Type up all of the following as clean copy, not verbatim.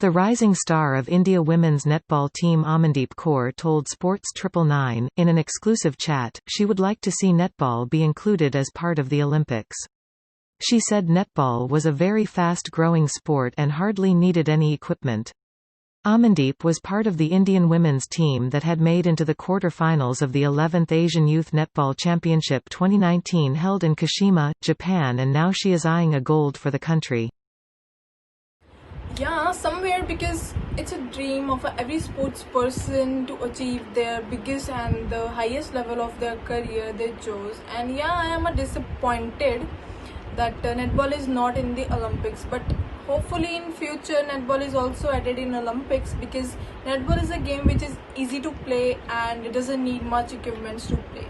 The rising star of India women's netball team Amandeep Kaur told Sports 999, in an exclusive chat, she would like to see netball be included as part of the Olympics. She said netball was a very fast-growing sport and hardly needed any equipment. Amandeep was part of the Indian women's team that had made into the quarter-finals of the 11th Asian Youth Netball Championship 2019 held in Kashima, Japan, and now she is eyeing a gold for the country. Yeah, somewhere, because it's a dream of every sports person to achieve their biggest and the highest level of their career they chose. And yeah, I am disappointed that netball is not in the Olympics, but hopefully in future netball is also added in Olympics, because netball is a game which is easy to play and it doesn't need much equipments to play.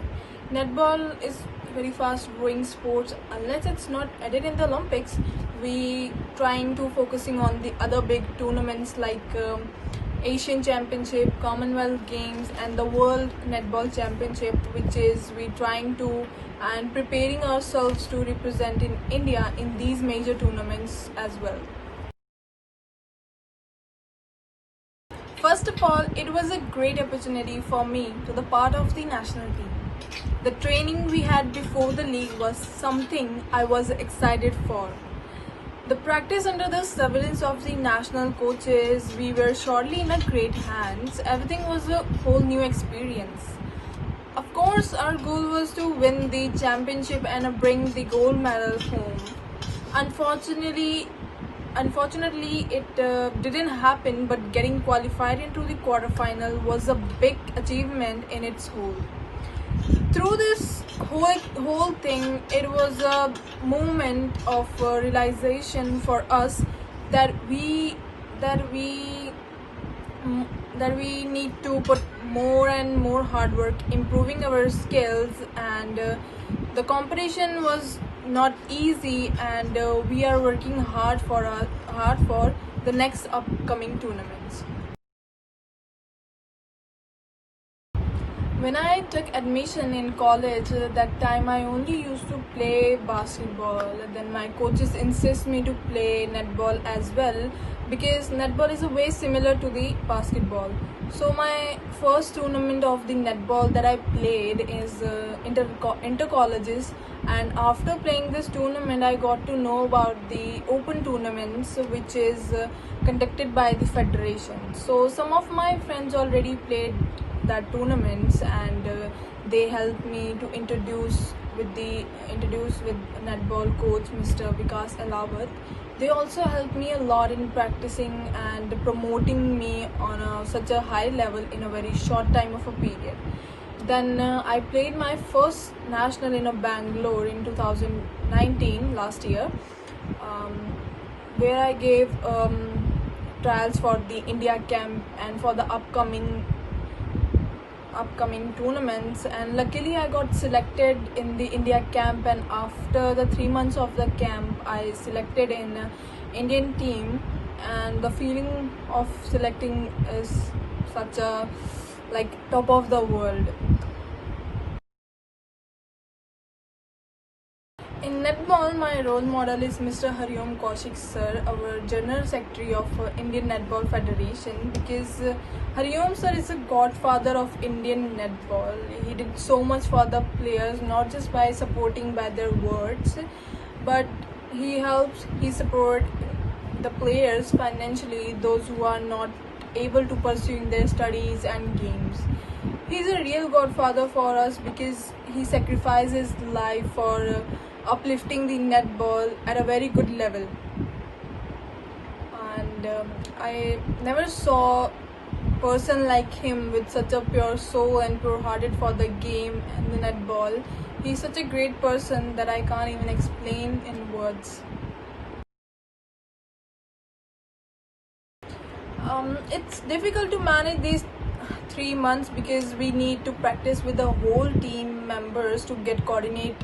Netball is very fast growing sports. Unless it's not added in the Olympics, we trying to focusing on the other big tournaments like Asian Championship, Commonwealth Games, and the World Netball Championship, which is we trying to and preparing ourselves to represent in India in these major tournaments as well. First of all, it was a great opportunity for me to be part of the national team. The training we had before the league was something I was excited for. The practice under the surveillance of the national coaches, we were surely in a great hands. Everything was a whole new experience. Of course, our goal was to win the championship and bring the gold medal home. Unfortunately, it didn't happen, but getting qualified into the quarterfinal was a big achievement in its whole. Through this whole thing, it was a moment of realization for us that we need to put more and more hard work, improving our skills, and the competition was not easy, and we are working hard for the next upcoming tournaments. When I took admission in college, that time I only used to play basketball. Then my coaches insist me to play netball as well, because netball is a way similar to the basketball. So my first tournament of the netball that I played is inter colleges, and after playing this tournament I got to know about the open tournaments, which is conducted by the federation. So some of my friends already played that tournaments, and they helped me to introduce with netball coach Mr. Vikas Elawat. They also helped me a lot in practicing and promoting me on such a high level in a very short time of a period. Then I played my first national in Bangalore in 2019, last year, where I gave trials for the India camp and for the upcoming tournaments, and luckily I got selected in the India camp, and after the 3 months of the camp I selected in Indian team, and the feeling of selecting is such a top of the world. In netball, my role model is Mr. Hariom Kaushik sir, our General Secretary of Indian Netball Federation, because Hariom sir is a godfather of Indian netball. He did so much for the players, not just by supporting by their words, but he support the players financially, those who are not able to pursue their studies and games. He's a real godfather for us, because he sacrifices life for uplifting the netball at a very good level. And I never saw a person like him with such a pure soul and pure hearted for the game and the netball. He's such a great person that I can't even explain in words. It's difficult to manage these 3 months, because we need to practice with the whole team members to get coordinate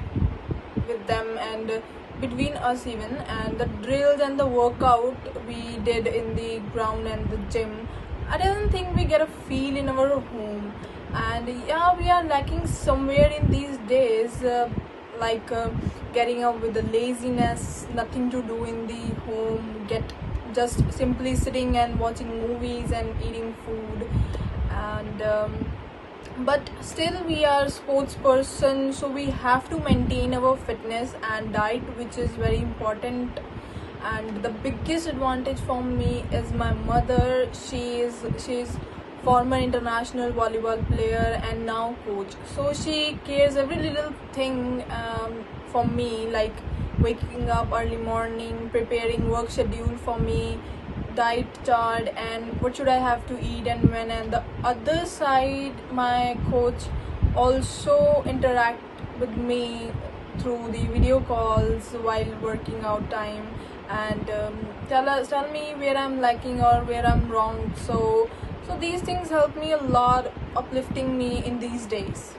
with them and between us even, and the drills and the workout we did in the ground and the gym, I don't think we get a feel in our home. And yeah, we are lacking somewhere in these days, like getting up with the laziness, nothing to do in the home, get just simply sitting and watching movies and eating food. And but still we are sports person, so we have to maintain our fitness and diet, which is very important. And the biggest advantage for me is my mother. She's former international volleyball player and now coach, so she cares every little thing for me, like waking up early morning, preparing work schedule for me, diet chart, and what should I have to eat and when. And the other side, my coach also interact with me through the video calls while working out time, and tell me where I'm lacking or where I'm wrong. So these things help me a lot, uplifting me in these days.